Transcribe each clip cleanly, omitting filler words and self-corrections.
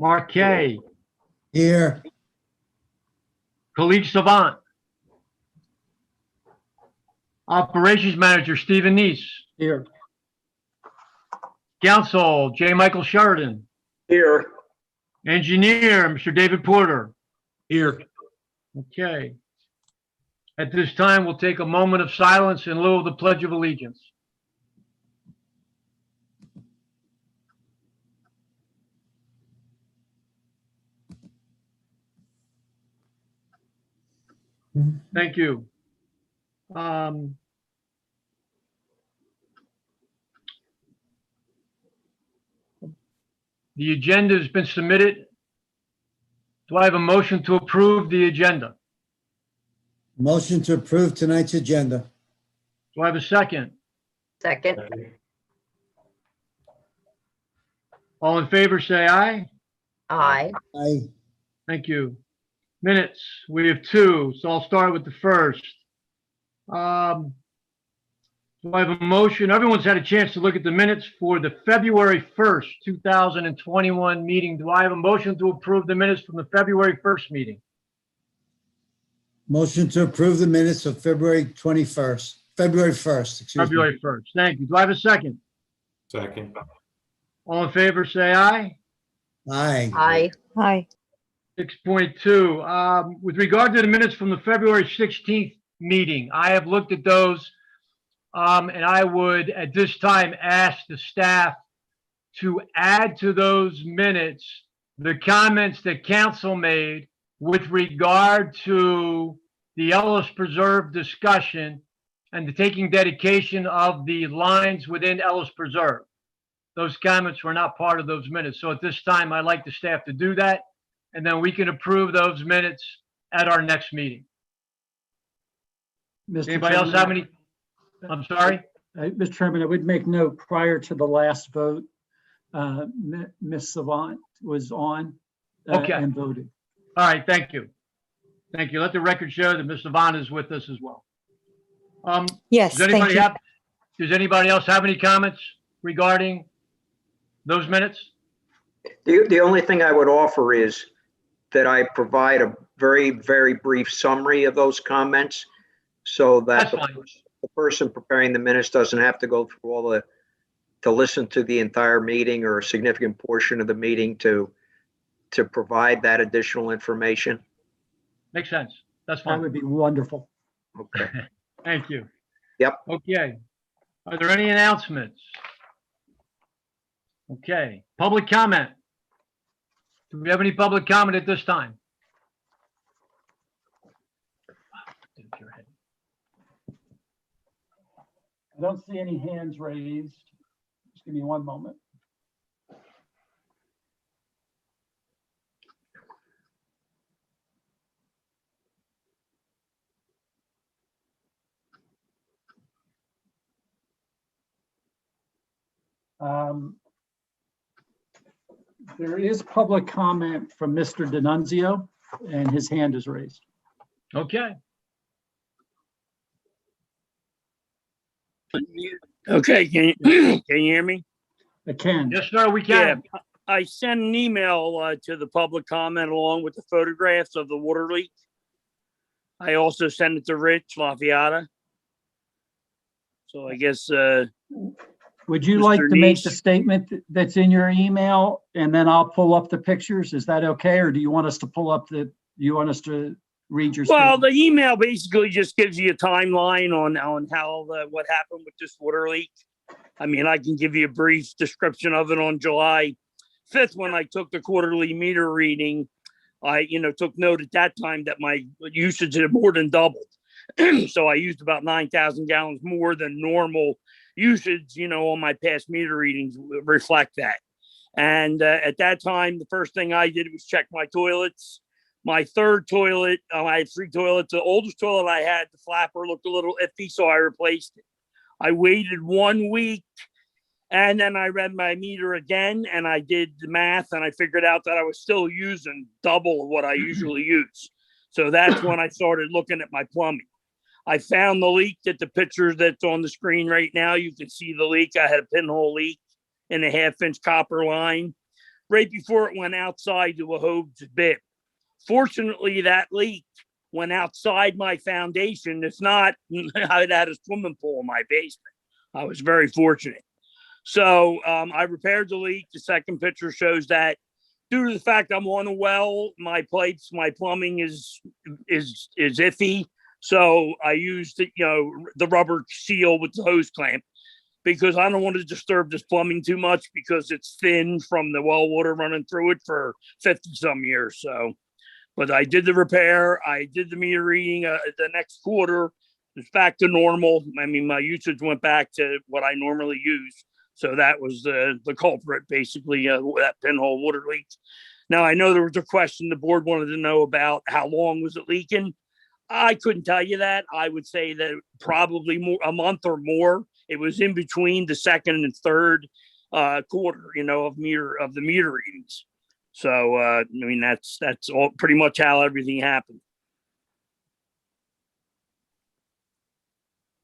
Marquet, Here. Khalid Savant, Operations Manager Stephen Neese, Here. Council J. Michael Sheridan, Here. Engineer Mr. David Porter. Here. Okay. At this time, we'll take a moment of silence in lieu of the Pledge of Allegiance. Thank you. The agenda has been submitted. Do I have a motion to approve the agenda? Motion to approve tonight's agenda. Do I have a second? Second. All in favor, say aye. Aye. Aye. Thank you. Minutes, we have two, so I'll start with the first. Do I have a motion? Everyone's had a chance to look at the minutes for the February 1st, 2021 meeting. Do I have a motion to approve the minutes from the February 1st meeting? Motion to approve the minutes of February 1st, excuse me. February 1st. Thank you. Do I have a second? Second. All in favor, say aye. Aye. Aye. Aye. 6.2, with regard to the minutes from the February 16th meeting, I have looked at those, and I would at this time ask the staff to add to those minutes the comments that council made with regard to the Ellis Preserve discussion and the taking dedication of the lines within Ellis Preserve. Those comments were not part of those minutes. So at this time, I'd like the staff to do that, and then we can approve those minutes at our next meeting. Mr. Anybody else have Chairman, any? I'm sorry? Mr. Chairman, I would make note prior to the last vote, Ms. Savant was on Okay. and voted. All right, thank you. Thank you. Let the record show that Mr. Vaughn is with us as well. Yes, Does thank anybody you. does anybody else have any comments regarding those minutes? The only thing I would offer is that I provide a very, very brief summary of those comments so that That's fine. the person preparing the minutes doesn't have to go through to listen to the entire meeting or a significant portion of the meeting to provide that additional information. Makes sense. That's That fine. would be wonderful. Okay. Thank you. Yep. Okay. Are there any announcements? Okay. Public comment. Do we have any public comment at this time? I don't see any hands raised. Just give me one moment. There is public comment from Mr. D'Annunzio, and his hand is raised. Okay. Okay, can you hear me? I can. Yes, sir, we Yeah, can. I sent an email to the public comment along with the photographs of the water leak. I also sent it to Rich Lafayette. So I guess, Would you Mr. like to make the Neese? statement that's in your email, and then I'll pull up the pictures? Is that okay? Or do you want us to pull up you want us to read your well, statement? the email basically just gives you a timeline on how, what happened with this water leak. I mean, I can give you a brief description of it on July 5th when I took the quarterly meter reading. I, took note at that time that my usage had more than doubled. So I used about 9,000 gallons more than normal usage, on my past meter readings reflect that. And at that time, the first thing I did was check my toilets. My third toilet, I had 3 toilets. The oldest toilet I had, the flapper looked a little iffy, so I replaced it. I waited 1 week, and then I read my meter again, and I did the math, and I figured out that I was still using double of what I usually use. So that's when I started looking at my plumbing. I found the leak at the picture that's on the screen right now. You can see the leak. I had a pinhole leak in a 1/2-inch copper line. right before it went outside to a hose bib. Fortunately, that leak went outside my foundation. If not, I'd had a swimming pool in my basement. I was very fortunate. So I repaired the leak. The second picture shows that due to the fact I'm on a well, my pipes, my plumbing is iffy. So I used the rubber seal with the hose clamp because I don't want to disturb this plumbing too much because it's thin from the well water running through it for 50 some years. So, but I did the repair. I did the meter reading the next quarter. It's back to normal. I mean, my usage went back to what I normally use. So that was the culprit, basically, that pinhole water leak. Now, I know there was a question the board wanted to know about how long was it leaking. I couldn't tell you that. I would say that probably a month or more. It was in between the second and third quarter, of the meter readings. So, I mean, that's all pretty much how everything happened.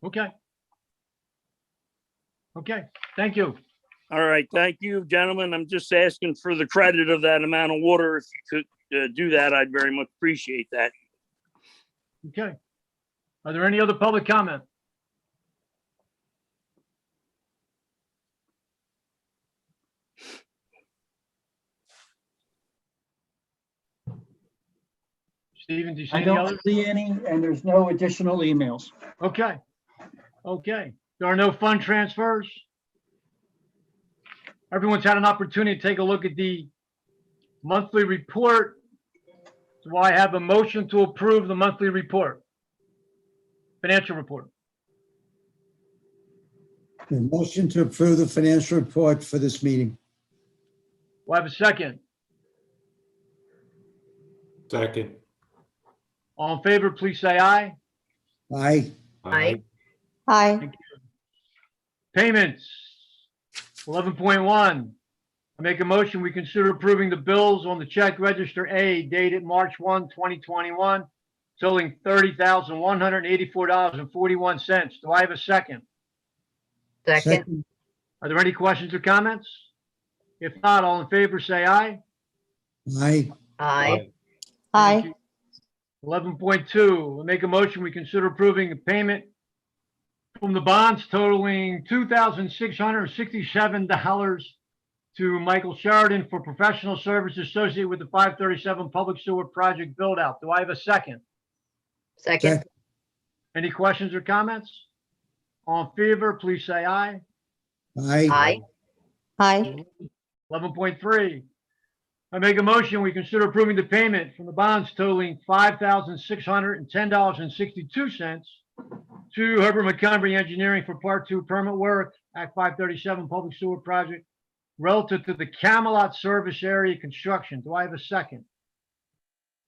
Okay. Okay, thank you. All right. Thank you, gentlemen. I'm just asking for the credit of that amount of water. If you could do that, I'd very much appreciate that. Okay. Are there any other public comment? Stephen, do you see I any don't others? see any, and there's no additional emails. Okay. Okay. There are no fund transfers. Everyone's had an opportunity to take a look at the monthly report. So I have a motion to approve the monthly report, financial report. A motion to approve the financial report for this meeting. Do I have a second? Second. All in favor, please say aye. Aye. Aye. Aye. Payments, 11.1. I make a motion, we consider approving the bills on the check register A dated March 1, 2021, totaling $30,184.41. Do I have a second? Second. Are there any questions or comments? If not, all in favor, say aye. Aye. Aye. Aye. 11.2, I make a motion, we consider approving a payment from the bonds totaling $2,667 to Michael Sheridan for professional services associated with the 537 public sewer project build out. Do I have a second? Second. Any questions or comments? All in favor, please say aye. Aye. Aye. Aye. 11.3, I make a motion, we consider approving the payment from the bonds totaling $5,610.62 to Herbert MacCombie Engineering for Part 2 permit work, Act 537 Public Sewer Project, relative to the Camelot Service Area construction. Do I have a second?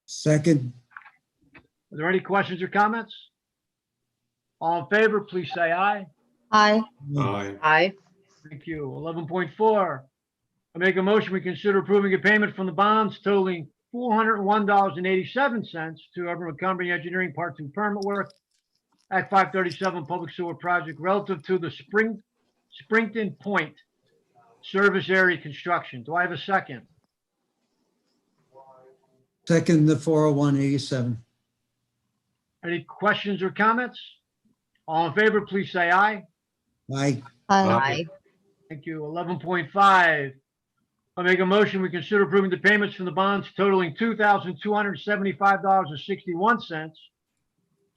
Second. Are there any questions or comments? All in favor, please say aye. Aye. Aye. Aye. Thank you. 11.4, I make a motion, we consider approving a payment from the bonds totaling $401.87 to Herbert MacCombie Engineering Part 2 permit work, Act 537 Public Sewer Project, relative to the Springton Point Service Area construction. Do I have a second? Second, the 40187. Any questions or comments? All in favor, please say aye. Aye. Aye. Aye. Thank you. 11.5, I make a motion, we consider approving the payments from the bonds totaling $2,275.61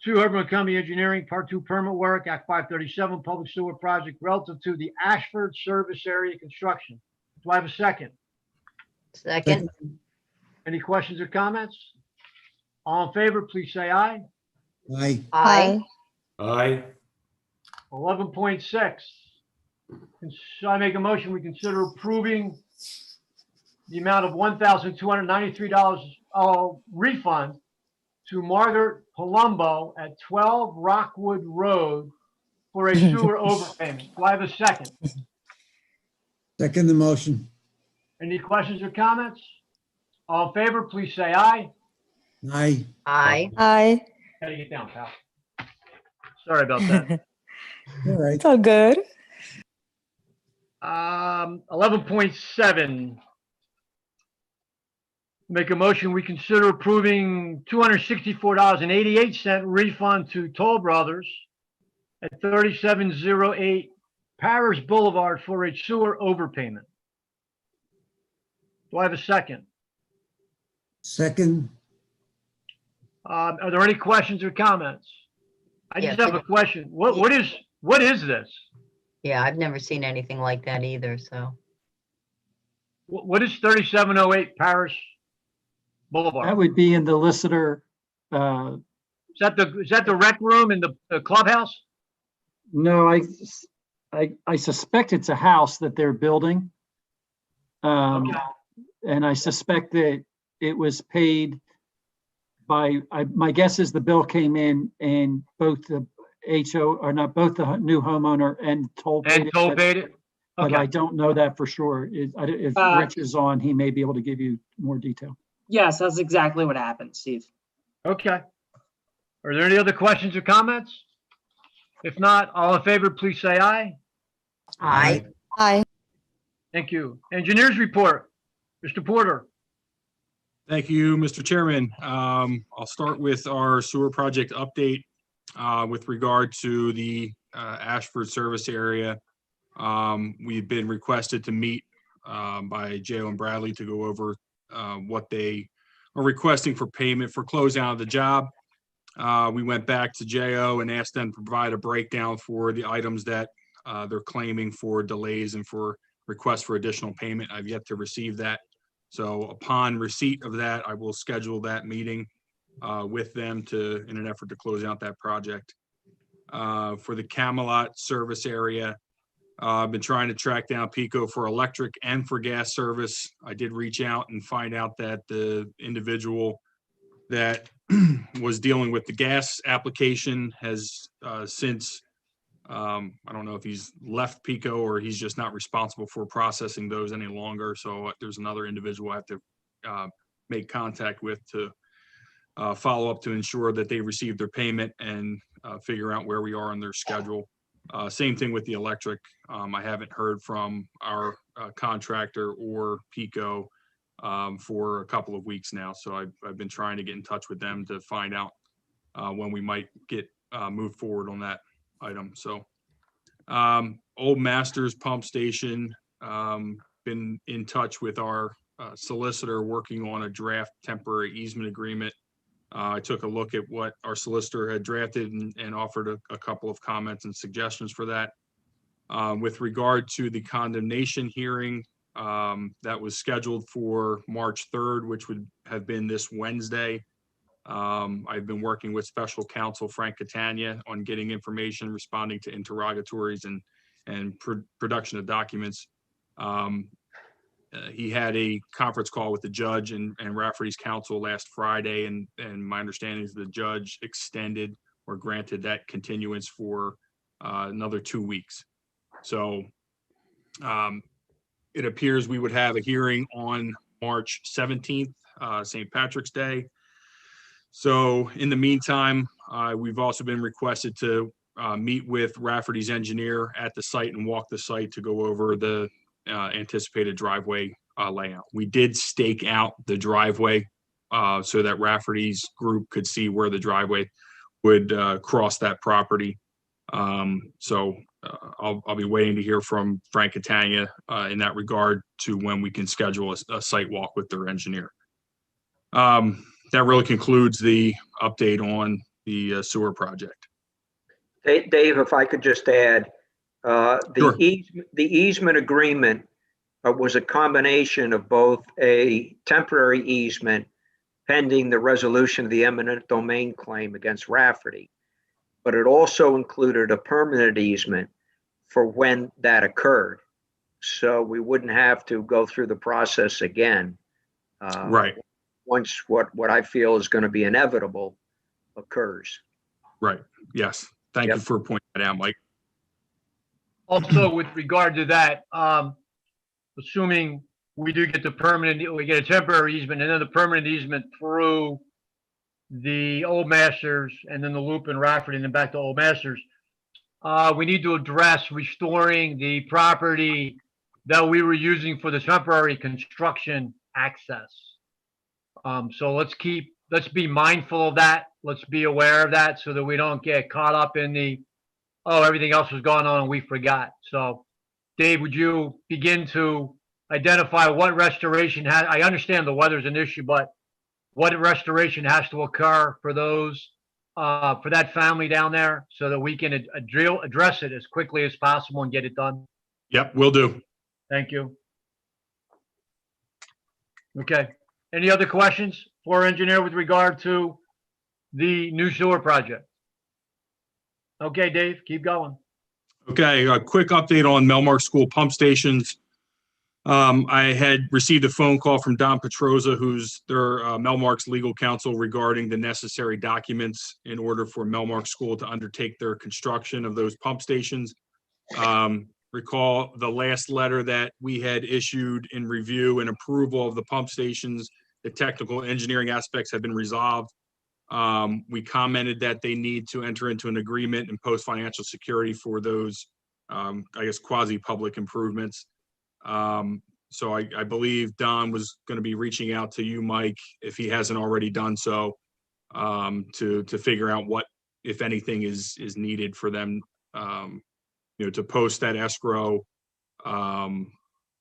to Herbert MacCombie Engineering Part 2 permit work, Act 537 Public Sewer Project, relative to the Ashford Service Area construction. Do I have a second? Second. Any questions or comments? All in favor, please say aye. Aye. Aye. Aye. 11.6, so I make a motion, we consider approving the amount of $1,293 refund to Margaret Palumbo at 12 Rockwood Road for a sewer overpayment. Do I have a second? Second the motion. Any questions or comments? All in favor, please say aye. Aye. Aye. Aye. Gotta get down, pal. Sorry about that. All right. It's all good. 11.7, Make a motion, we consider approving $264.88 refund to Toll Brothers at 3708 Paris Boulevard for a sewer overpayment. Do I have a second? Second, Are there any questions or comments? I just Yes. have a question. What is this? Yeah, I've never seen anything like that either, so. What is 3708 Paris That Boulevard? would be in the Listener, Is that the rec room in the clubhouse? no, I suspect it's a house that they're building. Okay. And I suspect that it was paid by, my guess is the bill came in and both the both the new homeowner and Toll paid And it, Toll but- paid it? But I Okay. don't know that for sure. If Rich is on, he may be able to give you more detail. Yes, that's exactly what happened, Steve. Okay. Are there any other questions or comments? If not, all in favor, please say aye. Aye. Aye. Thank you. Engineers report, Mr. Porter. Thank you, Mr. Chairman. I'll start with our sewer project update with regard to the Ashford service area. We've been requested to meet by J.O. and Bradley to go over what they are requesting for payment for closeout of the job. We went back to J.O. and asked them to provide a breakdown for the items that they're claiming for delays and for requests for additional payment. I've yet to receive that. So upon receipt of that, I will schedule that meeting with them in an effort to close out that project. For the Camelot service area, I've been trying to track down Pico for electric and for gas service. I did reach out and find out that the individual that was dealing with the gas application has since, I don't know if he's left Pico or he's just not responsible for processing those any longer. So there's another individual I have to make contact with to follow up to ensure that they receive their payment and figure out where we are on their schedule. Same thing with the electric. I haven't heard from our contractor or Pico for a couple of weeks now. So I've been trying to get in touch with them to find out when we might get moved forward on that item. So Old Masters Pump Station, been in touch with our solicitor working on a draft temporary easement agreement. I took a look at what our solicitor had drafted and offered a couple of comments and suggestions for that. With regard to the condemnation hearing, that was scheduled for March 3rd, which would have been this Wednesday. I've been working with special counsel Frank Catania on getting information, responding to interrogatories and production of documents. He had a conference call with the judge and Rafferty's counsel last Friday, and my understanding is the judge extended or granted that continuance for another 2 weeks. So it appears we would have a hearing on March 17th, St. Patrick's Day. So in the meantime, we've also been requested to meet with Rafferty's engineer at the site and walk the site to go over the anticipated driveway layout. We did stake out the driveway so that Rafferty's group could see where the driveway would cross that property. So I'll be waiting to hear from Frank Catania in that regard to when we can schedule a site walk with their engineer. That really concludes the update on the sewer project. Dave, if I could just add, Sure. the easement agreement was a combination of both a temporary easement pending the resolution of the eminent domain claim against Rafferty, but it also included a permanent easement for when that occurred. So we wouldn't have to go through the process again. Right. Once what I feel is going to be inevitable occurs. Right. Yes. Thank Yep. you for pointing that out, Mike. Also, with regard to that, assuming we do get we get a temporary easement and then the permanent easement through the Old Masters and then the loop in Rafferty and then back to Old Masters, we need to address restoring the property that we were using for the temporary construction access. So let's be mindful of that. Let's be aware of that so that we don't get caught up in everything else was going on and we forgot. So Dave, would you begin to identify what restoration I understand the weather's an issue, but what restoration has to occur for for that family down there so that we can address it as quickly as possible and get it done? Yep, will do. Thank you. Okay. Any other questions for our engineer with regard to the new sewer project? Okay, Dave, keep going. Okay, a quick update on Melmark School pump stations. I had received a phone call from Don Petroza, who's their Melmark's legal counsel, regarding the necessary documents in order for Melmark School to undertake their construction of those pump stations. Recall the last letter that we had issued in review and approval of the pump stations, the technical engineering aspects have been resolved. We commented that they need to enter into an agreement and post financial security for those, I guess, quasi-public improvements. So I believe Don was going to be reaching out to you, Mike, if he hasn't already done so, to figure out what, if anything, is needed for them, to post that escrow,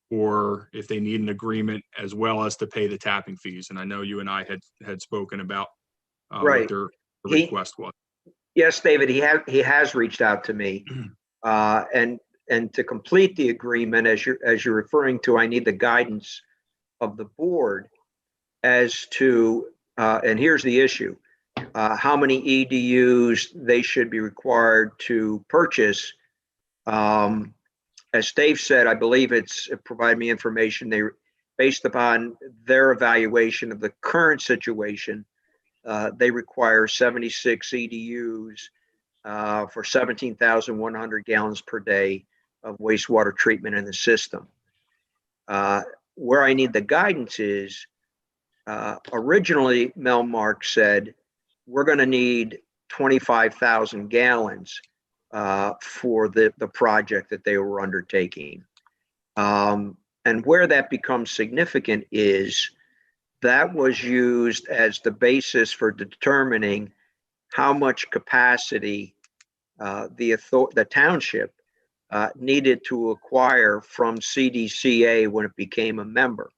or if they need an agreement as well as to pay the tapping fees. And I know you and I had spoken about Right. what their He- request was. Yes, David, he has reached out to me. And to complete the agreement, as you're referring to, I need the guidance of the board as to, and here's the issue, how many EDUs they should be required to purchase. As Dave said, I believe it provided me information based upon their evaluation of the current situation. They require 76 EDUs for 17,100 gallons per day of wastewater treatment in the system. Where I need the guidance is, originally Melmark said, we're going to need 25,000 gallons for the project that they were undertaking. And where that becomes significant is that was used as the basis for determining how much capacity the township needed to acquire from CDCA when it became a member.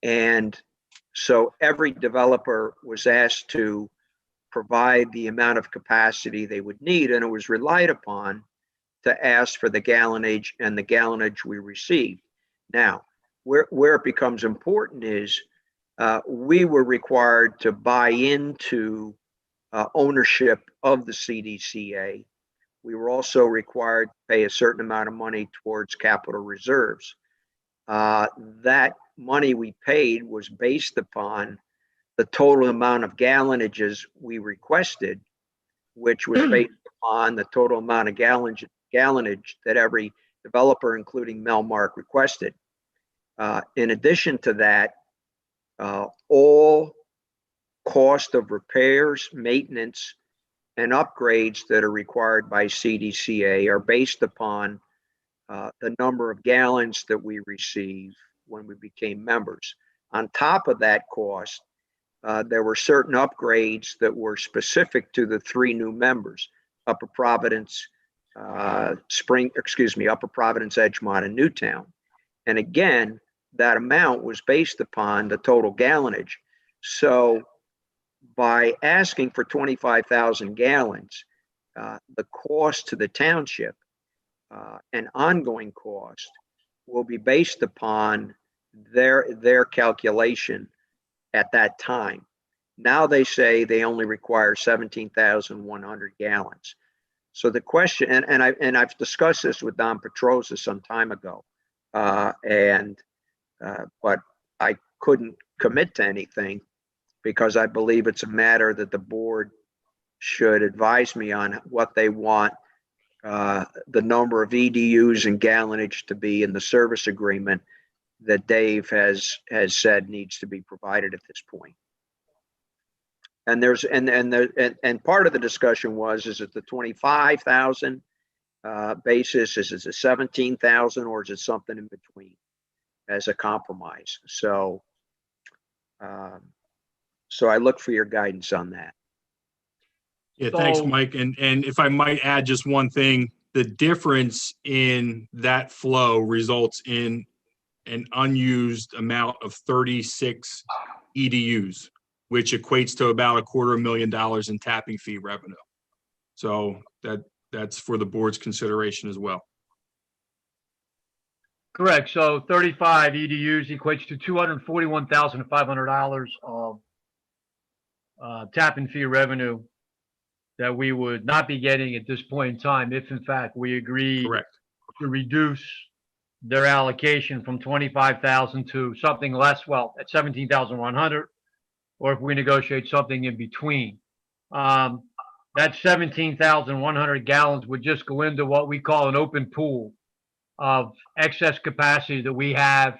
And so every developer was asked to provide the amount of capacity they would need, and it was relied upon to ask for the gallonage and the gallonage we received. Now, where it becomes important is we were required to buy into ownership of the CDCA. We were also required to pay a certain amount of money towards capital reserves. That money we paid was based upon the total amount of gallonages we requested, which was based upon the total amount of gallonage that every developer, including Melmark, requested. In addition to that, all cost of repairs, maintenance, and upgrades that are required by CDCA are based upon the number of gallons that we receive when we became members. On top of that cost, there were certain upgrades that were specific to the 3 new members, Upper Providence, Upper Providence, Edgemont, and Newtown. And again, that amount was based upon the total gallonage. So by asking for 25,000 gallons, the cost to the township and ongoing cost will be based upon their calculation at that time. Now they say they only require 17,100 gallons. So the question, and I've discussed this with Don Petroza some time ago, but I couldn't commit to anything because I believe it's a matter that the board should advise me on what they want the number of EDUs and gallonage to be in the service agreement that Dave has said needs to be provided at this point. And there's and part of the discussion was, is it the 25,000 basis? Is it the 17,000, or is it something in between as a compromise? So So I look for your guidance on that. Yeah, thanks, So- Mike. And if I might add just one thing, the difference in that flow results in an unused amount of 36 EDUs, which equates to about $250,000 in tapping fee revenue. So that's for the board's consideration as well. Correct. So 35 EDUs equates to $241,500 of tap-in fee revenue that we would not be getting at this point in time if in fact we agree Correct. to reduce their allocation from 25,000 to something less, well, at 17,100, or if we negotiate something in between. That 17,100 gallons would just go into what we call an open pool of excess capacity that we have,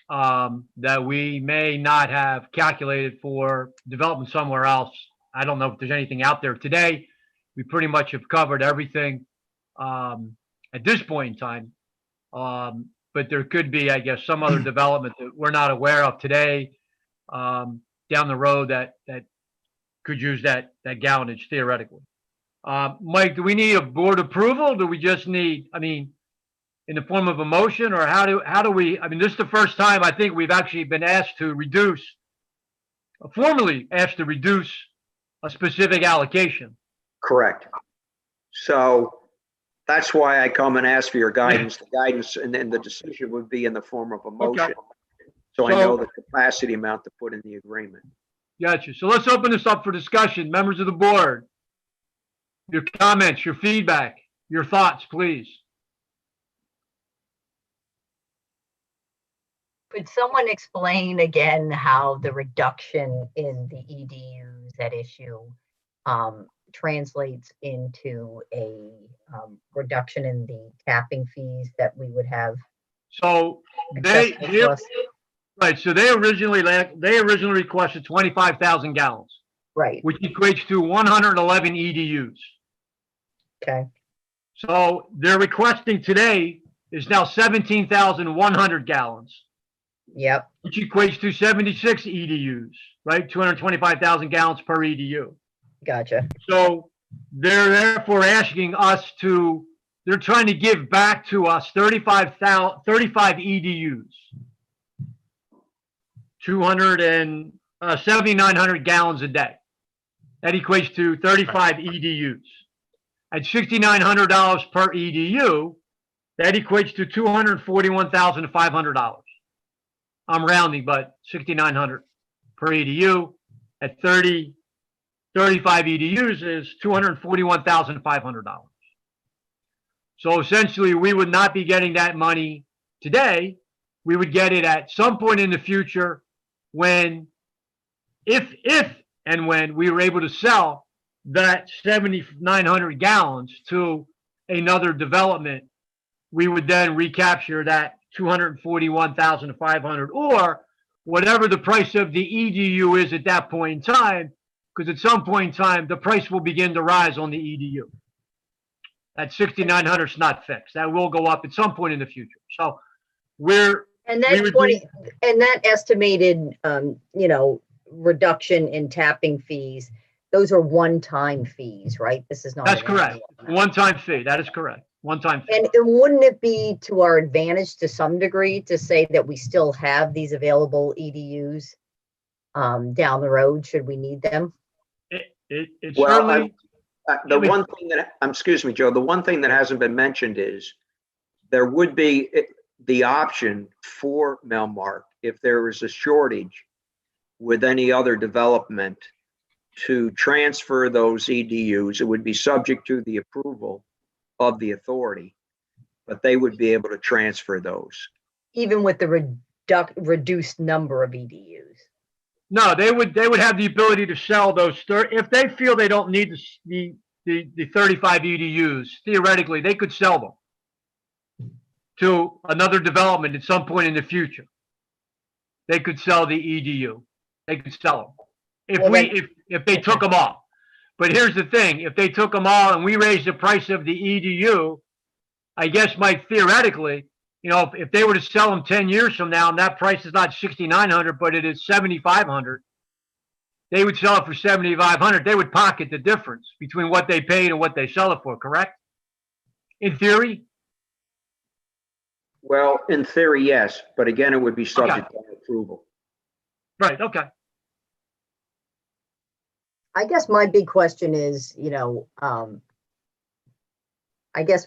that we may not have calculated for development somewhere else. I don't know if there's anything out there today. We pretty much have covered everything at this point in time. But there could be, I guess, some other development that we're not aware of today down the road that could use that gallonage theoretically. Mike, do we need a board approval? Or do we just need, I mean, in the form of a motion, or how do we, I mean, this is the first time I think we've actually been asked to reduce, formally asked to reduce a specific allocation. Correct. So that's why I come and ask for your guidance. The guidance and then the decision would be in the form of a motion. So I know the capacity amount to put in the agreement. Gotcha. So let's open this up for discussion. Members of the board, your comments, your feedback, your thoughts, please. Could someone explain again how the reduction in the EDUs at issue translates into a reduction in the tapping fees that we would have? So accessible to us? right. So they originally requested 25,000 gallons, Right, which equates to 111 EDUs. okay, So they're requesting today is now 17,100 gallons, yep, which equates to 76 EDUs, right? 225,000 gallons per EDU. gotcha, So they're therefore asking us to, they're trying to give back to us 35 EDUs, 7,900 gallons a day. That equates to 35 EDUs. At $6,900 per EDU, that equates to $241,500. I'm rounding, but 6,900 per EDU at 35 EDUs is $241,500. So essentially, we would not be getting that money today. We would get it at some point in the future when, if and when we were able to sell that 7,900 gallons to another development, we would then recapture that 241,500 or whatever the price of the EDU is at that point in time, because at some point in time, the price will begin to rise on the EDU. That 6,900 is not fixed. That will go up at some point in the future. So and we that would 20, and that estimated, reduction in tapping fees, those are one-time fees, right? This is not. that's an correct. annual amount. One-time fee. That is correct. One-time fee. And wouldn't it be to our advantage to some degree to say that we still have these available EDUs down the road, should we need them? It's Well, certainly, The one thing that, excuse me, Joe, the one thing that hasn't been mentioned is there would be the option for Melmark, if there is a shortage with any other development, to transfer those EDUs. It would be subject to the approval of the authority, but they would be able to transfer those. Even with the reduced number of EDUs? no, they would have the ability to sell those. If they feel they don't need the 35 EDUs, theoretically, they could sell them to another development at some point in the future. They could sell the EDU. They could sell them if they took them all. But here's the thing: if they took them all and we raised the price of the EDU, I guess, Mike, theoretically, you know, if they were to sell them 10 years from now and that price is not 6,900, but it is 7,500, they would sell it for 7,500. They would pocket the difference between what they paid and what they sell it for, correct? In theory? Well, in theory, yes, but again, it would be subject to our approval. Right, okay. I guess my big question is, I guess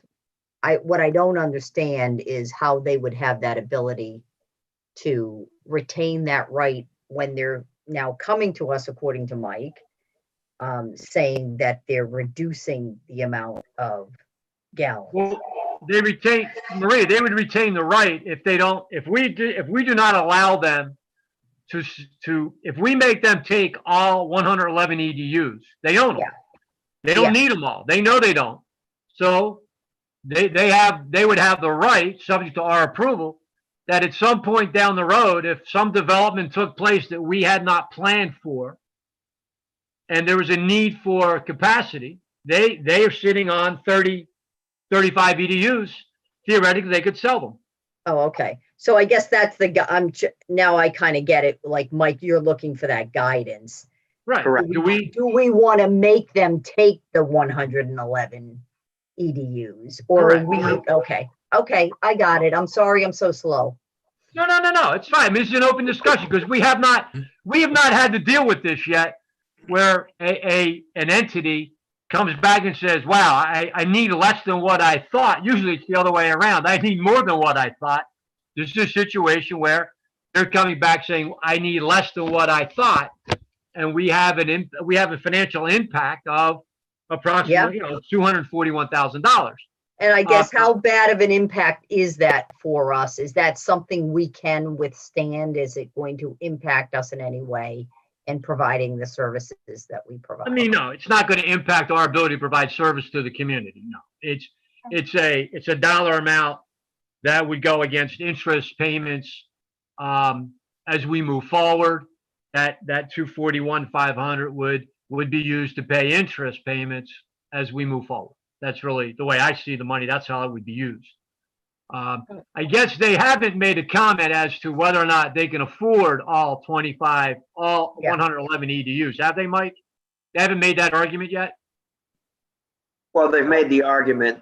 what I don't understand is how they would have that ability to retain that right when they're now coming to us, according to Mike, saying that they're reducing the amount of gallons. Well, they retain, Maria, they would retain the right if they don't, if we do not allow them if we make them take all 111 EDUs, they own them. Yeah. They don't Yeah. need them all. They know they don't. So they would have the right, subject to our approval, that at some point down the road, if some development took place that we had not planned for, and there was a need for capacity, they are sitting on 30, 35 EDUs. Theoretically, they could sell them. Oh, okay. So I guess that's now I kind of get it. Like, Mike, you're looking for that guidance. Right. Correct. Do we want to make them take the 111 EDUs or Correct. Okay. I got it. I'm sorry. I'm so slow. No. It's fine. I mean, this is an open discussion because we have not had to deal with this yet, where an entity comes back and says, "Wow, I need less than what I thought." Usually, it's the other way around. I need more than what I thought. This is a situation where they're coming back saying, "I need less than what I thought," and we have a financial impact of approximately $241,000. And I guess how bad of an impact is that for us? Is that something we can withstand? Is it going to impact us in any way in providing the services that we provide? I mean, no, it's not going to impact our ability to provide service to the community. No, it's a dollar amount that would go against interest payments as we move forward. That 241,500 would be used to pay interest payments as we move forward. That's really the way I see the money. That's how it would be used. I guess they haven't made a comment as to whether or not they can afford all 111 EDUs. Have they, Mike? They haven't made that argument yet? Well, they've made the argument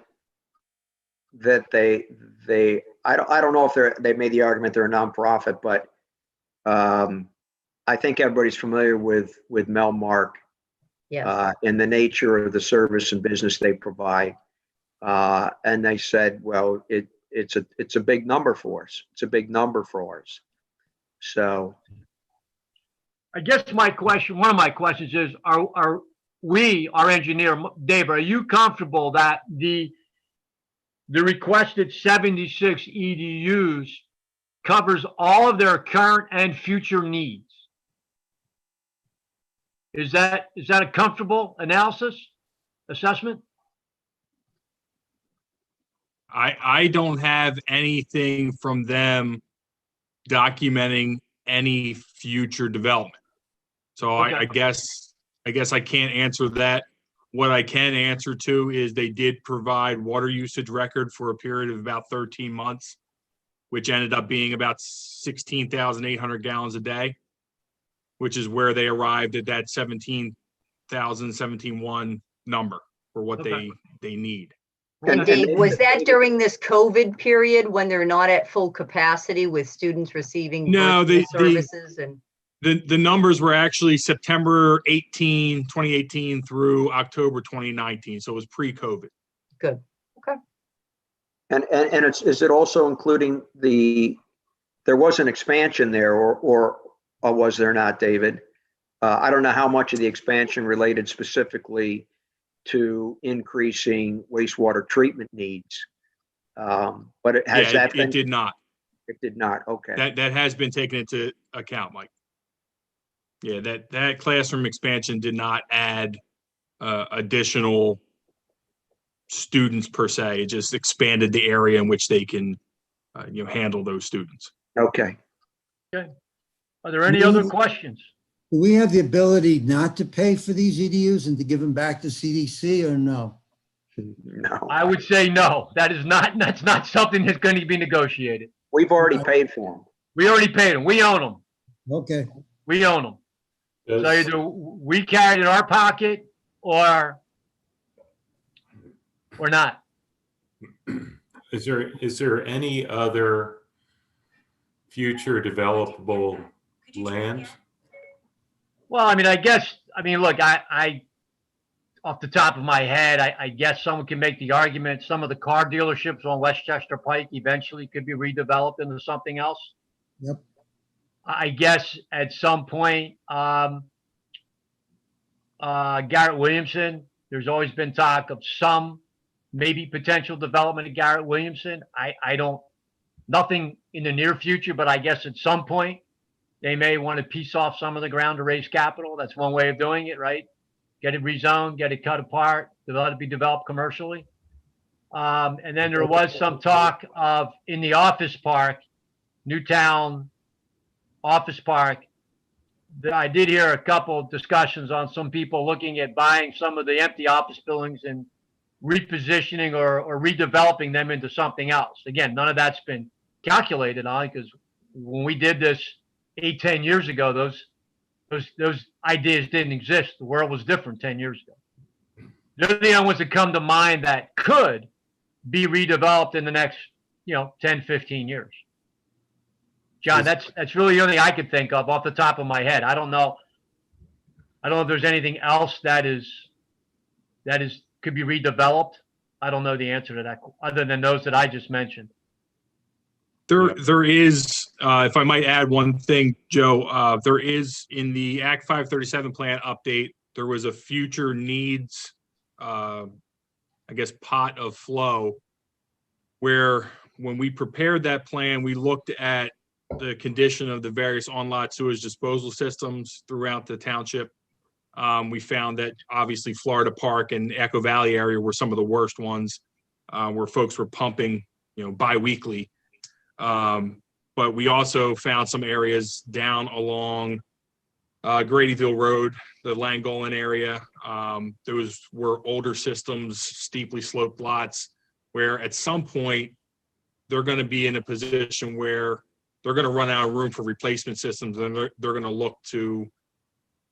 that I don't know if they made the argument they're a nonprofit, but I think everybody's familiar with Melmark. Yes. In the nature of the service and business they provide. And they said, well, it's a big number for us. It's a big number for us. So I guess one of my questions is, are we, our engineer, Dave, are you comfortable that the requested 76 EDUs covers all of their current and future needs? Is that a comfortable assessment? I don't have anything from them documenting any future development. So Okay. I guess I can't answer that. What I can answer to is they did provide water usage record for a period of about 13 months, which ended up being about 16,800 gallons a day, which is where they arrived at that 17,1 number for what Okay. they need. And Dave, was that during this COVID period when they're not at full capacity with students receiving No, virtual the- services and? The numbers were actually September 2018 through October 2019. So it was pre-COVID. Good. Okay. and is it also including there was an expansion there or was there not, David? I don't know how much of the expansion related specifically to increasing wastewater treatment needs. But it has it did not. It did not. Okay. That has been taken into account, Mike. Yeah, that classroom expansion did not add additional students per se. It just expanded the area in which they can handle those students. Okay. Are there any other questions? Do we have the ability not to pay for these EDUs and to give them back to CDC or no? No, I would say no. That's not something that's going to be negotiated. we've already paid for them. We already paid them. We own them. Okay, We own them. So Does- either we carry it in our pocket or not. Is there any other future developable land? Well, I mean, look, I off the top of my head, I guess someone can make the argument some of the car dealerships on Westchester Pike eventually could be redeveloped into something else. yep. I guess at some point, Garrett Williamson, there's always been talk of some maybe potential development of Garrett Williamson. I don't, nothing in the near future, but I guess at some point they may want to piece off some of the ground to raise capital. That's one way of doing it, right? Get it rezoned, get it cut apart, let it be developed commercially. And then there was some talk of in the office park, Newtown Office Park, that I did hear a couple of discussions on some people looking at buying some of the empty office buildings and repositioning or redeveloping them into something else. Again, none of that's been calculated on because when we did this 8-10 years ago, those ideas didn't exist. The world was different 10 years ago. They're the only ones that come to mind that could be redeveloped in the next, 10, 15 years. John, that's really the only thing I could think of off the top of my head. I don't know if there's anything else that could be redeveloped. I don't know the answer to that, other than those that I just mentioned. There is, if I might add one thing, Joe, there is in the Act 537 plan update, there was a future needs, pot of flow where when we prepared that plan, we looked at the condition of the various on-lot sewage disposal systems throughout the township. We found that obviously Florida Park and Echo Valley area were some of the worst ones, where folks were pumping, bi-weekly. But we also found some areas down along Gradyville Road, the Langolan area. Those were older systems, steeply sloped lots, where at some point they're going to be in a position where they're going to run out of room for replacement systems, and they're going to look to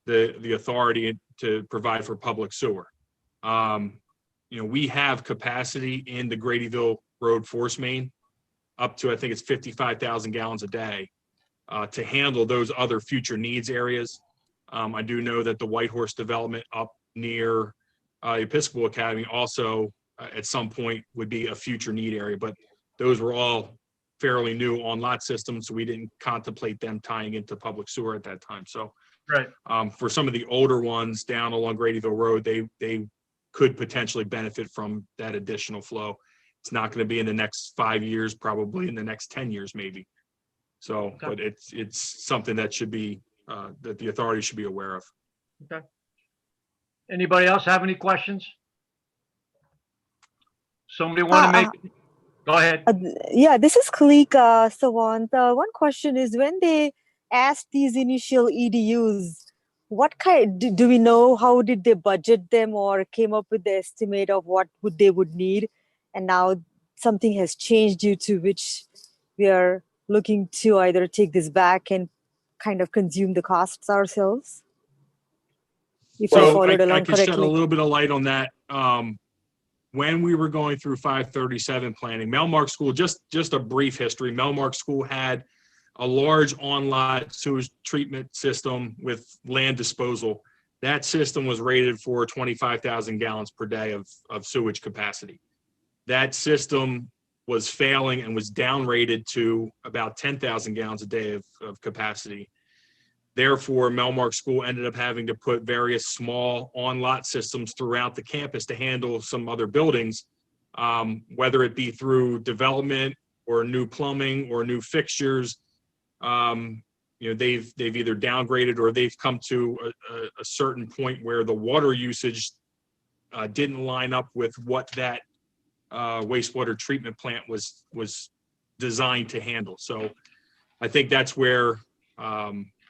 the authority to provide for public sewer. We have capacity in the Gradyville Road force main up to, I think it's 55,000 gallons a day to handle those other future needs areas. I do know that the Whitehorse development up near Episcopal Academy also at some point would be a future need area, but those were all fairly new on-lot systems, so we didn't contemplate them tying into public sewer at that time. So Right. For some of the older ones down along Gradyville Road, they could potentially benefit from that additional flow. It's not going to be in the next 5 years, probably in the next 10 years, maybe. So, Okay. but it's something that should be, that the authority should be aware of. Okay. Anybody else have any questions? Somebody want to make, go ahead. Yeah, this is Kalika Savant. One question is when they asked these initial EDUs, what kind, do we know how did they budget them or came up with the estimate of what they would need? And now something has changed due to which we are looking to either take this back and kind of consume the costs ourselves? If I So followed I along can shed a correctly. little bit of light on that. When we were going through 537 planning, Melmark School, just a brief history, Melmark School had a large on-lot sewage treatment system with land disposal. That system was rated for 25,000 gallons per day of sewage capacity. That system was failing and was downrated to about 10,000 gallons a day of capacity. Therefore, Melmark School ended up having to put various small on-lot systems throughout the campus to handle some other buildings, whether it be through development or new plumbing or new fixtures. They've either downgraded or they've come to a certain point where the water usage didn't line up with what that wastewater treatment plant was designed to handle. So I think that's where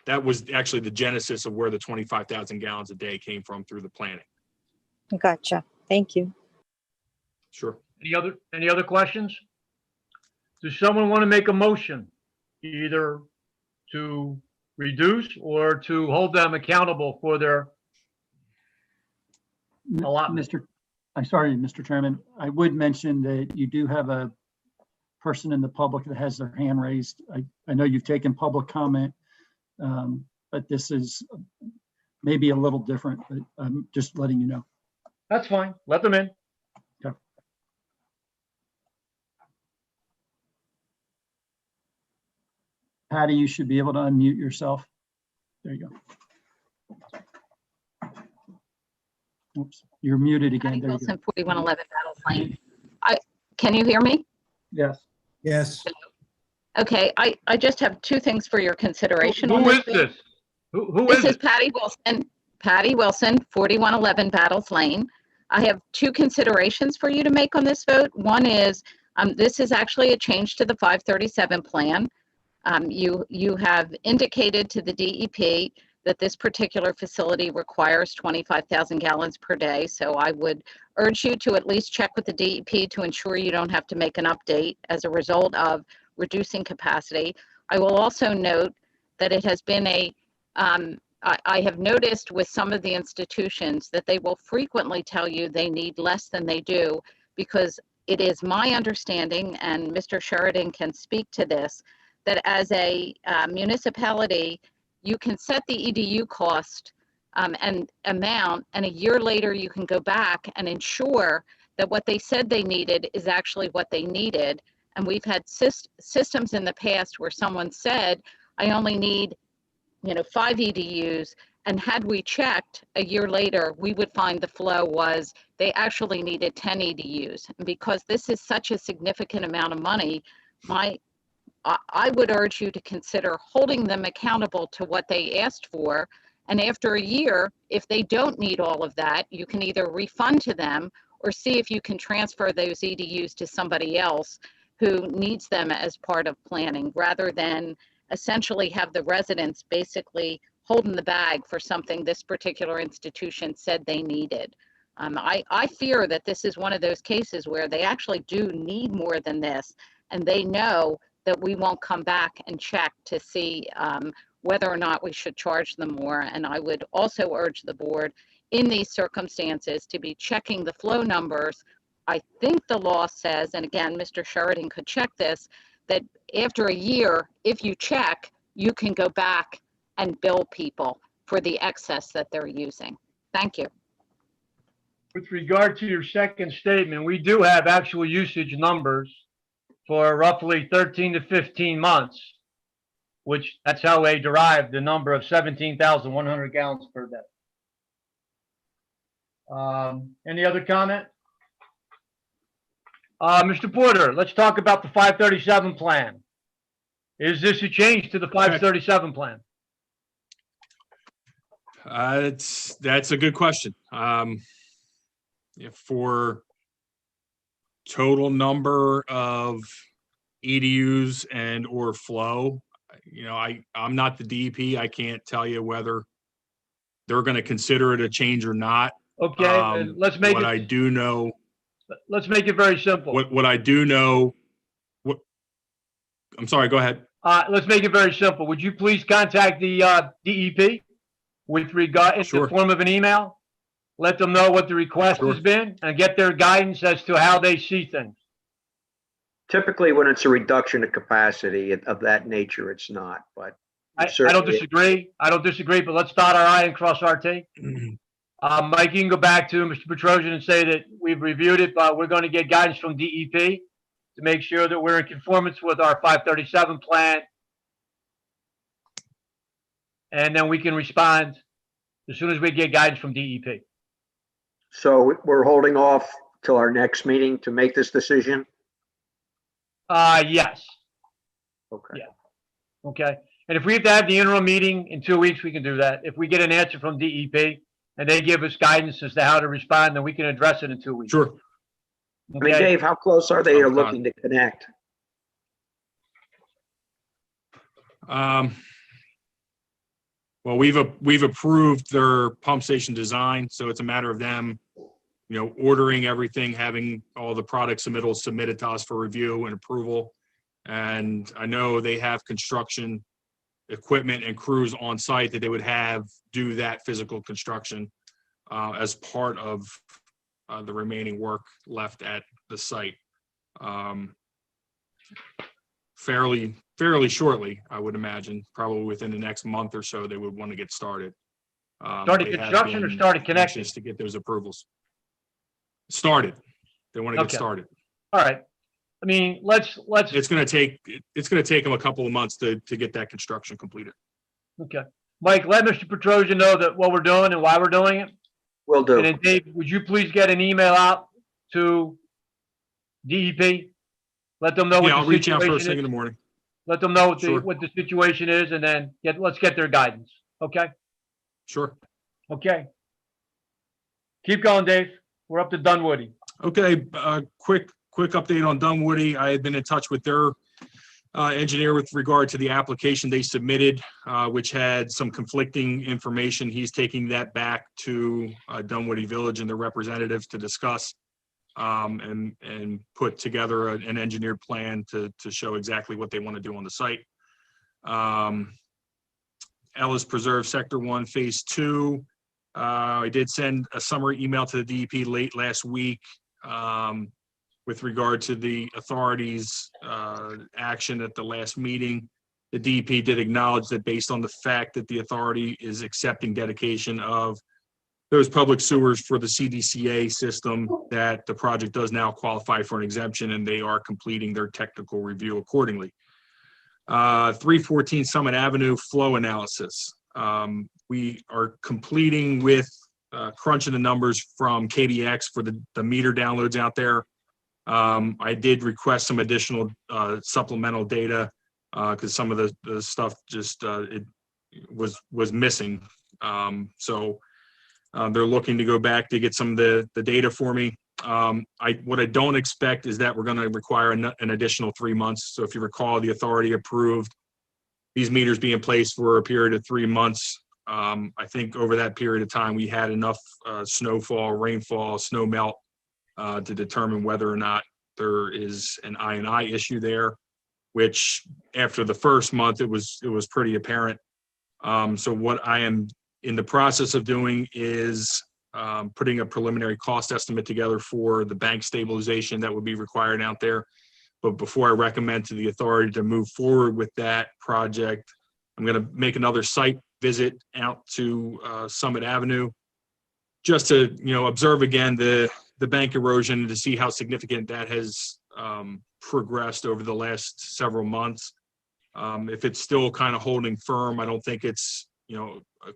that was actually the genesis of where the 25,000 gallons a day came from through the planning. Gotcha. Thank you. Sure. Any other questions? Does someone want to make a motion, either to reduce or to hold them accountable for their allotment? I'm sorry, Mr. Chairman. I would mention that you do have a person in the public that has their hand raised. I know you've taken public comment, but this is maybe a little different, but I'm just letting you know. That's fine. Let them in. Okay. Patty, you should be able to unmute yourself. There you go. Oops, you're muted again. Patty There you go. Wilson, 4111 Battles Lane. Can you hear me? Yes. Yes, Okay, I just have two things for your consideration. on Who is this. this? Who This is is it? Patty Wilson, 4111 Battles Lane. I have two considerations for you to make on this vote. One is, this is actually a change to the 537 plan. You have indicated to the DEP that this particular facility requires 25,000 gallons per day. So I would urge you to at least check with the DEP to ensure you don't have to make an update as a result of reducing capacity. I will also note that it has been I have noticed with some of the institutions that they will frequently tell you they need less than they do, because it is my understanding, and Mr. Sheridan can speak to this, that as a municipality, you can set the EDU cost and amount, and a year later you can go back and ensure that what they said they needed is actually what they needed. And we've had systems in the past where someone said, I only need 5 EDUs, and had we checked a year later, we would find the flow was they actually needed 10 EDUs. And because this is such a significant amount of money, I would urge you to consider holding them accountable to what they asked for. And after a year, if they don't need all of that, you can either refund to them or see if you can transfer those EDUs to somebody else who needs them as part of planning, rather than essentially have the residents basically holding the bag for something this particular institution said they needed. I fear that this is one of those cases where they actually do need more than this, and they know that we won't come back and check to see whether or not we should charge them more. And I would also urge the board in these circumstances to be checking the flow numbers. I think the law says, and again, Mr. Sheridan could check this, that after a year, if you check, you can go back and bill people for the excess that they're using. Thank you. With regard to your second statement, we do have actual usage numbers for roughly 13 to 15 months, which that's how they derived the number of 17,100 gallons per day. Any other comment? Mr. Porter, let's talk about the 537 plan. Is this a change to the 537 plan? That's a good question. For total number of EDUs and or flow, I'm not the DEP. I can't tell you whether they're going to consider it a change or not. Okay, let's make what it. I do know. Let's make it very simple. What I do know. I'm sorry. Go ahead. Let's make it very simple. Would you please contact the DEP with regard in the form of an email? Let them know what the request has been and get their guidance as to how they see things. Typically, when it's a reduction of capacity of that nature, it's not, but. I don't disagree. I don't disagree, but let's dot our I and cross our T. Mike, you can go back to Mr. Petrosian and say that we've reviewed it, but we're going to get guidance from DEP to make sure that we're in conformance with our 537 plan. And then we can respond as soon as we get guidance from DEP. So we're holding off till our next meeting to make this decision? Yes. Okay. Yeah. Okay. And if we have to have the interim meeting in 2 weeks, we can do that. If we get an answer from DEP and they give us guidance as to how to respond, then we can address it in 2 weeks. Sure. Okay? I mean, Dave, how close are they to looking to connect? Well, we've approved their pump station design, so it's a matter of them ordering everything, having all the product submittals submitted to us for review and approval. And I know they have construction equipment and crews on site that they would have do that physical construction as part of the remaining work left at the site. Fairly shortly, I would imagine, probably within the next month or so, they would want to get started. Started They have construction or been started connecting? anxious to get those approvals. Started. They want to get Okay. started. All right. I mean, let's, It's going to take them a couple of months to get that construction completed. okay. Mike, let Mr. Petrosian know that what we're doing and why we're doing it. Will do. And then Dave, would you please get an email out to DEP? Let them know Yeah, I'll what the reach out first situation thing in is. the morning. Let them know Sure. what the situation is, and then let's get their guidance. Okay? Sure. Okay. Keep going, Dave. We're up to Dunwoody. Okay, quick update on Dunwoody. I had been in touch with their engineer with regard to the application they submitted, which had some conflicting information. He's taking that back to Dunwoody Village and their representatives to discuss and put together an engineered plan to show exactly what they want to do on the site. Ellis Preserve Sector 1 Phase 2. I did send a summary email to the DEP late last week with regard to the authority's action at the last meeting. The DEP did acknowledge that based on the fact that the authority is accepting dedication of those public sewers for the CDCA system, that the project does now qualify for an exemption, and they are completing their technical review accordingly. 314 Summit Avenue flow analysis. We are completing with crunching the numbers from KBX for the meter downloads out there. I did request some additional supplemental data because some of the stuff just it was missing. So they're looking to go back to get some of the data for me. What I don't expect is that we're going to require an additional 3 months. So if you recall, the authority approved these meters be in place for a period of 3 months. I think over that period of time, we had enough snowfall, rainfall, snow melt to determine whether or not there is an I&I issue there, which after the first month, it was pretty apparent. So what I am in the process of doing is putting a preliminary cost estimate together for the bank stabilization that would be required out there. But before I recommend to the authority to move forward with that project, I'm going to make another site visit out to Summit Avenue just to, observe again the bank erosion and to see how significant that has progressed over the last several months. If it's still kind of holding firm, I don't think it's,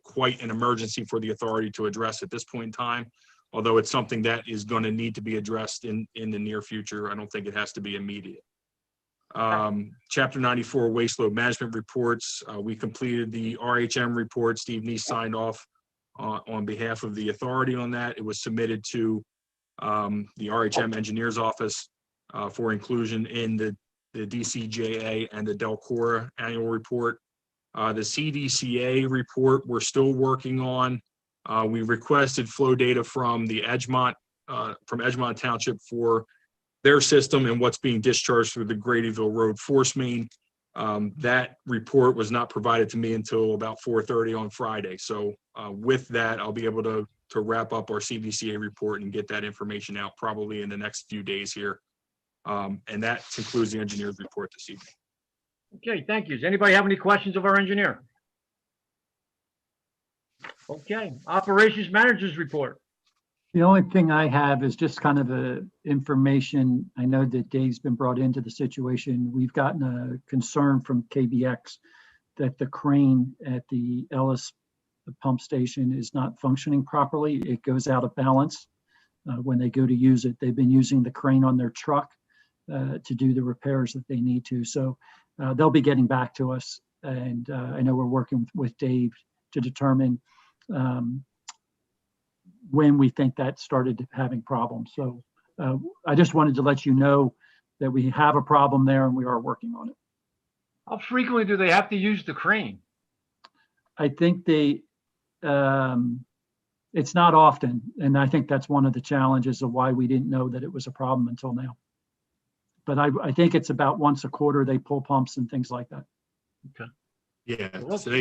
quite an emergency for the authority to address at this point in time, although it's something that is going to need to be addressed in the near future. I don't think it has to be immediate. Chapter 94 waste load management reports. We completed the RHM report. Steve Neese signed off on behalf of the authority on that. It was submitted to the RHM engineer's office for inclusion in the DCJA and the Delcora annual report. The CDCA report we're still working on. We requested flow data from the Edgemont Township for their system and what's being discharged through the Gradyville Road force main. That report was not provided to me until about 4:30 on Friday. So with that, I'll be able to wrap up our CDCA report and get that information out probably in the next few days here. And that concludes the engineer's report this evening. Okay, thank you. Does anybody have any questions of our engineer? Okay, operations manager's report. The only thing I have is just kind of a information. I know that Dave's been brought into the situation. We've gotten a concern from KBX that the crane at the Ellis pump station is not functioning properly. It goes out of balance when they go to use it. They've been using the crane on their truck to do the repairs that they need to. So they'll be getting back to us. And I know we're working with Dave to determine when we think that started having problems. So I just wanted to let you know that we have a problem there and we are working on it. How frequently do they have to use the crane? I think they, It's not often, and I think that's one of the challenges of why we didn't know that it was a problem until now. But I think it's about once a quarter they pull pumps and things like that. Yeah, so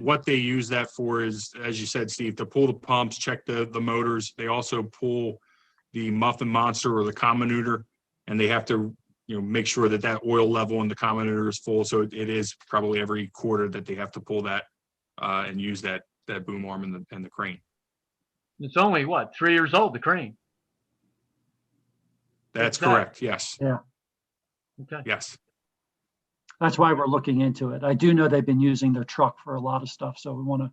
what they use that for is, as you said, Steve, to pull the pumps, check the motors. They also pull the Muffin Monster or the comminutor, and they have to, make sure that that oil level in the comminutor is full. So it is probably every quarter that they have to pull that and use that boom arm and the crane. It's only what, 3 years old, the crane? That's Exactly. correct. Yes. Yeah. Okay. Yes. That's why we're looking into it. I do know they've been using their truck for a lot of stuff, so we want to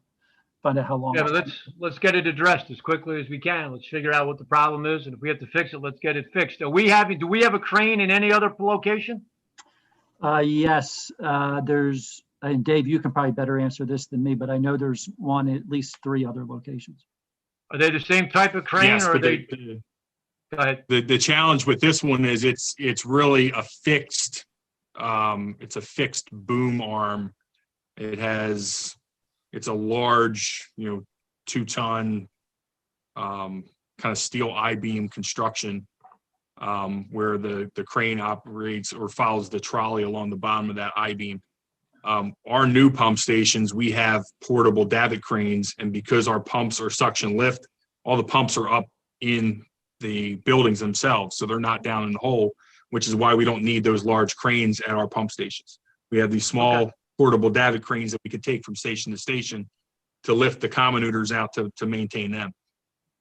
find out how long. Yeah, but let's get it addressed as quickly as we can. Let's figure out what the problem is, and if we have to fix it, let's get it fixed. Do we have a crane in any other location? Yes, there's, and Dave, you can probably better answer this than me, but I know there's one at least 3 other locations. Are they the same type of crane, Yes, or are but they? Go ahead. The challenge with this one is it's really a fixed, it's a fixed boom arm. It's a large, 2-ton kind of steel I-beam construction, where the crane operates or follows the trolley along the bottom of that I-beam. Our new pump stations, we have portable davit cranes, and because our pumps are suction lift, all the pumps are up in the buildings themselves, so they're not down in the hole, which is why we don't need those large cranes at our pump stations. We have these small portable davit cranes that we can take from station to station to lift the comminutors out to maintain them.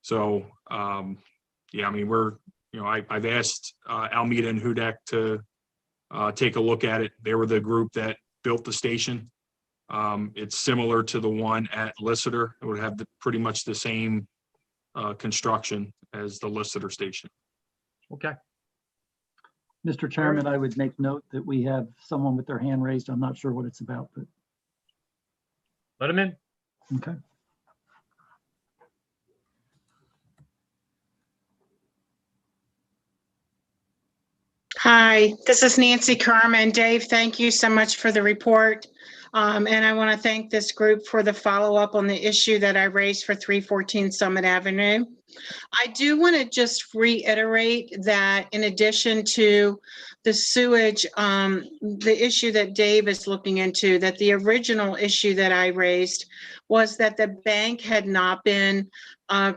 So, yeah, I mean, I've asked Almeida and Hudak to take a look at it. They were the group that built the station. It's similar to the one at Lister. It would have pretty much the same construction as the Lister station. Okay. Mr. Chairman, I would make note that we have someone with their hand raised. I'm not sure what it's about, but. Let him in. Okay. Hi, this is Nancy Carmen. Dave, thank you so much for the report. And I want to thank this group for the follow-up on the issue that I raised for 314 Summit Avenue. I do want to just reiterate that in addition to the sewage, the issue that Dave is looking into, that the original issue that I raised was that the bank had not been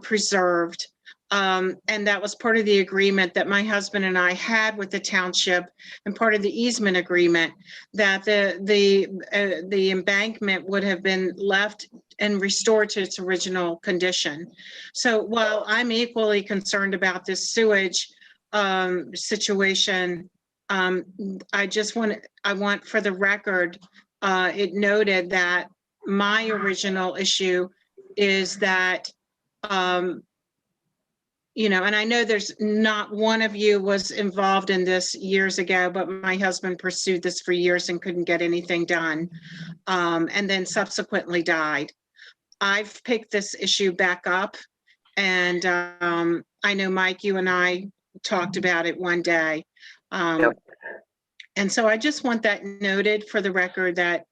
preserved. And that was part of the agreement that my husband and I had with the township, and part of the easement agreement, that the embankment would have been left and restored to its original condition. So while I'm equally concerned about this sewage situation, I want for the record it noted that my original issue is that and I know there's not one of you was involved in this years ago, but my husband pursued this for years and couldn't get anything done, and then subsequently died. I've picked this issue back up, and I know, Mike, you and I talked about it one day. Yep. And so I just want that noted for the record that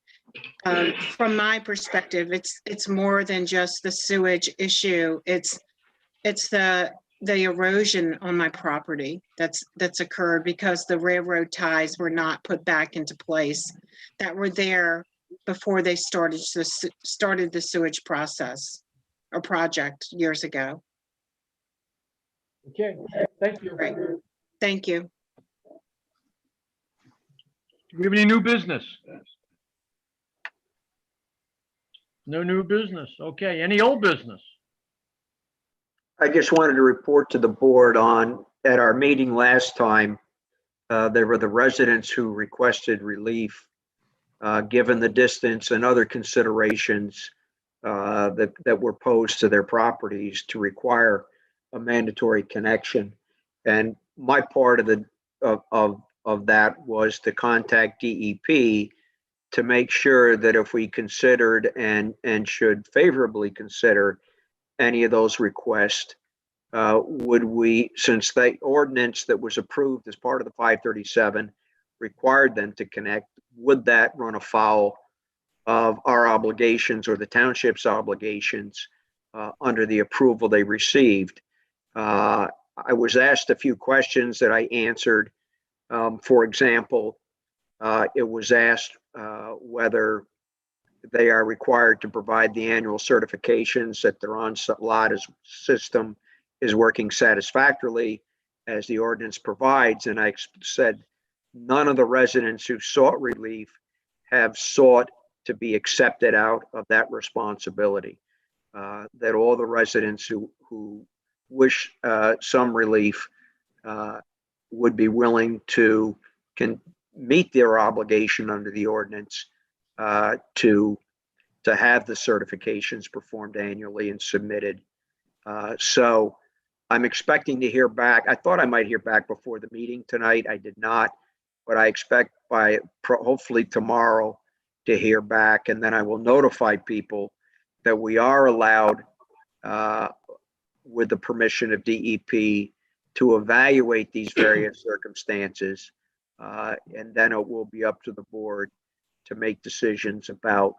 from my perspective, it's more than just the sewage issue. It's the erosion on my property that's occurred because the railroad ties were not put back into place that were there before they started the sewage process or project years ago. Okay, thank you. Great. Thank you. Do we have any new business? No new business. Okay, any old business? I just wanted to report to the board at our meeting last time, there were the residents who requested relief, given the distance and other considerations that were posed to their properties to require a mandatory connection. And my part of that was to contact DEP to make sure that if we considered and should favorably consider any of those requests, would we, since the ordinance that was approved as part of the 537 required them to connect, would that run afoul of our obligations or the township's obligations under the approval they received. I was asked a few questions that I answered. For example, it was asked whether they are required to provide the annual certifications that their on-lot system is working satisfactorily as the ordinance provides. And I said, none of the residents who sought relief have sought to be accepted out of that responsibility. That all the residents who wish some relief would be willing to meet their obligation under the ordinance to have the certifications performed annually and submitted. So I'm expecting to hear back. I thought I might hear back before the meeting tonight. I did not, but I expect by hopefully tomorrow to hear back, and then I will notify people that we are allowed, with the permission of DEP, to evaluate these various circumstances. And then it will be up to the board to make decisions about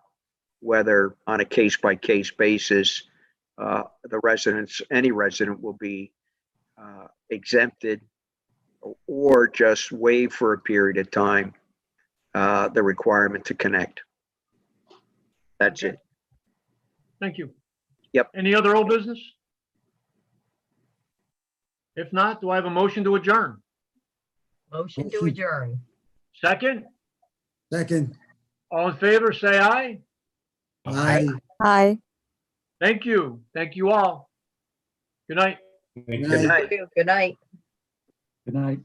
whether on a case-by-case basis, any resident will be exempted or just waive for a period of time the requirement to connect. That's it. Thank you. Yep. Any other old business? If not, do I have a motion to adjourn? Motion to adjourn. Second? Second. All in favor, say aye. Aye. Hi. Thank you. Thank you all. Good night. Thank you. Good night. Good night. Good night.